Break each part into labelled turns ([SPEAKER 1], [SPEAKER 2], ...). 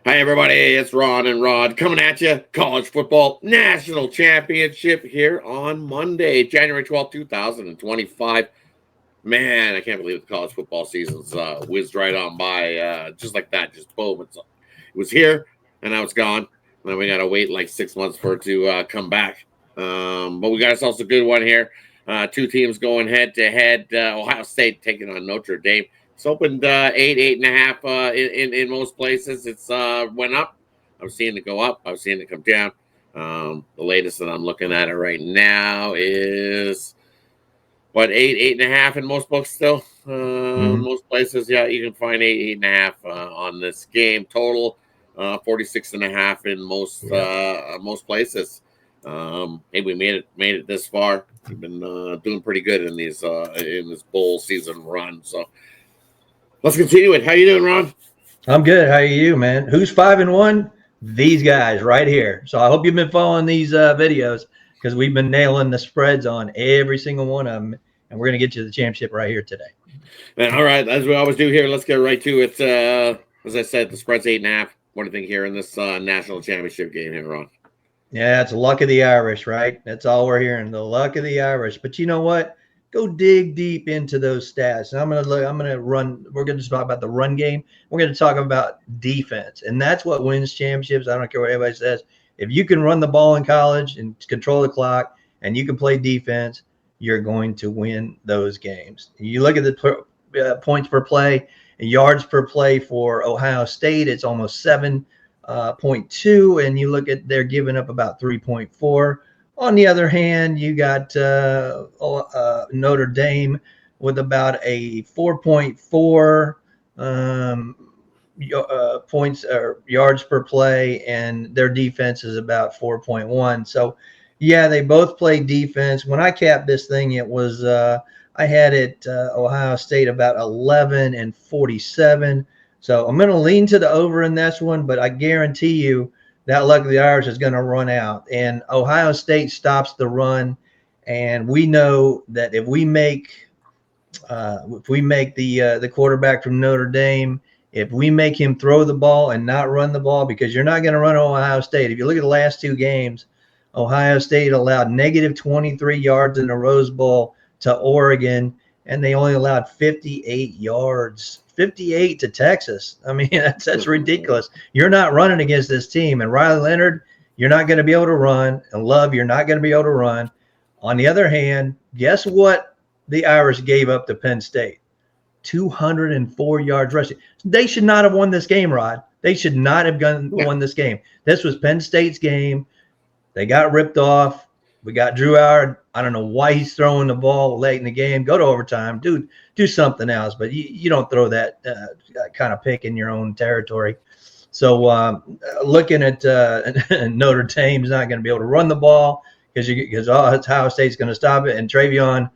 [SPEAKER 1] Hi, everybody. It's Ron and Rod coming at you. College football national championship here on Monday, January 12th, 2025. Man, I can't believe the college football season's whizzed right on by just like that. Just boom. It was here and now it's gone. And we got to wait like 6 months for it to come back. But we got ourselves a good one here. Two teams going head to head. Ohio State taking on Notre Dame. It's opened 8.5 in most places. It's went up. I've seen it go up. I've seen it come down. The latest that I'm looking at it right now is what 8.5 in most books still. Most places, yeah, you can find 8.5 on this game total. 46.5 in most places. Hey, we made it this far. We've been doing pretty good in these in this bowl season run. So let's continue it. How you doing, Ron?
[SPEAKER 2] I'm good. How are you, man? Who's 5-1? These guys right here. So I hope you've been following these videos because we've been nailing the spreads on every single one of them, and we're going to get you the championship right here today.
[SPEAKER 1] All right, as we always do here, let's get right to it. As I said, the spread's 8.5. What do you think here in this national championship game here, Ron?
[SPEAKER 2] Yeah, it's the luck of the Irish, right? That's all we're hearing, the luck of the Irish. But you know what? Go dig deep into those stats. And we're going to talk about the run game. We're going to talk about defense. And that's what wins championships. I don't care what anybody says. If you can run the ball in college and control the clock and you can play defense, you're going to win those games. You look at the points per play and yards per play for Ohio State, it's almost 7.2, and you look at they're giving up about 3.4. On the other hand, you got Notre Dame with about a 4.4 points or yards per play, and their defense is about 4.1. So, yeah, they both play defense. When I capped this thing, it was I had it Ohio State about 11-47. So I'm going to lean to the over in this one, but I guarantee you that luck of the Irish is going to run out. And Ohio State stops the run, and we know that if we make the quarterback from Notre Dame, if we make him throw the ball and not run the ball, because you're not going to run Ohio State. If you look at the last two games, Ohio State allowed negative 23 yards in the Rose Bowl to Oregon, and they only allowed 58 yards. 58 to Texas. I mean, that's ridiculous. You're not running against this team. And Riley Leonard, you're not going to be able to run. And Love, you're not going to be able to run. On the other hand, guess what the Irish gave up to Penn State? 204 yards rushing. They should not have won this game, Rod. They should not have won this game. This was Penn State's game. They got ripped off. We got Drew Howard. I don't know why he's throwing the ball late in the game. Go to overtime. Dude, do something else. But you don't throw that kind of pick in your own territory. So looking at Notre Dame's not going to be able to run the ball because Ohio State's going to stop it. And Travion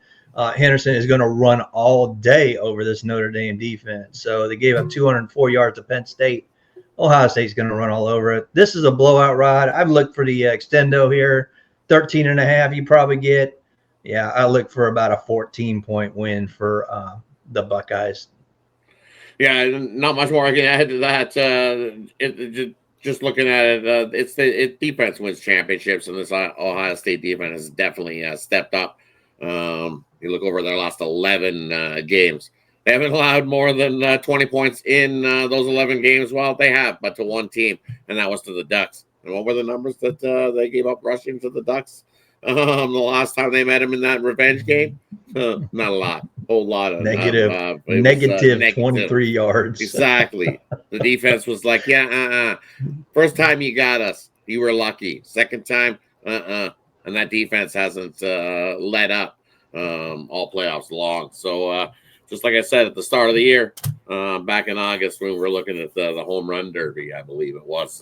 [SPEAKER 2] Henderson is going to run all day over this Notre Dame defense. So they gave up 204 yards to Penn State. Ohio State's going to run all over it. This is a blowout, Rod. I've looked for the extendo here. 13.5 you probably get. Yeah, I look for about a 14-point win for the Buckeyes.
[SPEAKER 1] Yeah, not much more I can add to that. Just looking at it, it's defense wins championships, and this Ohio State defense has definitely stepped up. You look over their last 11 games. They haven't allowed more than 20 points in those 11 games. Well, they have, but to one team, and that was to the Ducks. And what were the numbers that they gave up rushing to the Ducks the last time they met them in that revenge game? Not a lot. Whole lot of
[SPEAKER 2] negative 23 yards.
[SPEAKER 1] Exactly. The defense was like, First time you got us, you were lucky. Second time, And that defense hasn't let up all playoffs long. So just like I said at the start of the year, back in August when we were looking at the home run derby, I believe it was.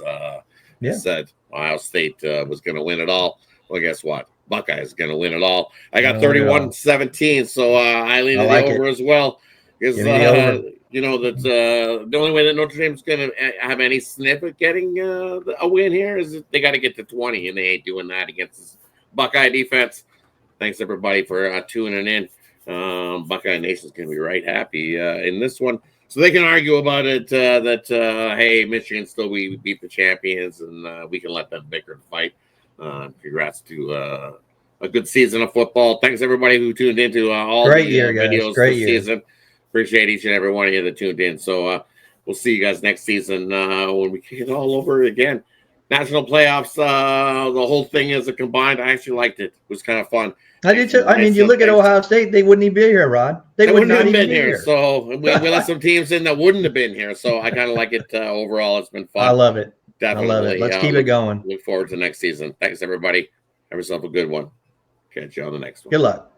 [SPEAKER 1] Said Ohio State was going to win it all. Well, guess what? Buckeyes going to win it all. I got 31-17, so I lean to the over as well. Because you know that the only way that Notre Dame's going to have any sniff at getting a win here is they got to get to 20, and they ain't doing that against this Buckeye defense. Thanks everybody for tuning in. Buckeye Nation's going to be right happy in this one. So they can argue about it that hey, Michigan still we beat the champions, and we can let them bicker and fight. Congrats to a good season of football. Thanks everybody who tuned into all
[SPEAKER 2] Great
[SPEAKER 1] the
[SPEAKER 2] year, guys.
[SPEAKER 1] videos
[SPEAKER 2] Great
[SPEAKER 1] this
[SPEAKER 2] year.
[SPEAKER 1] season. Appreciate each and every one of you that tuned in. So we'll see you guys next season when we kick it all over again. National playoffs, the whole thing is a combined. I actually liked it. It was kind of fun.
[SPEAKER 2] I did too. I mean, you look at Ohio State; they wouldn't even be here, Rod. They would not even be here.
[SPEAKER 1] So we let some teams in that wouldn't have been here. So I kind of like it overall. It's been fun.
[SPEAKER 2] I love it.
[SPEAKER 1] Definitely.
[SPEAKER 2] I love it. Let's keep it going.
[SPEAKER 1] Look forward to next season. Thanks, everybody. Have yourself a good one. Catch you on the next one.
[SPEAKER 2] Good luck.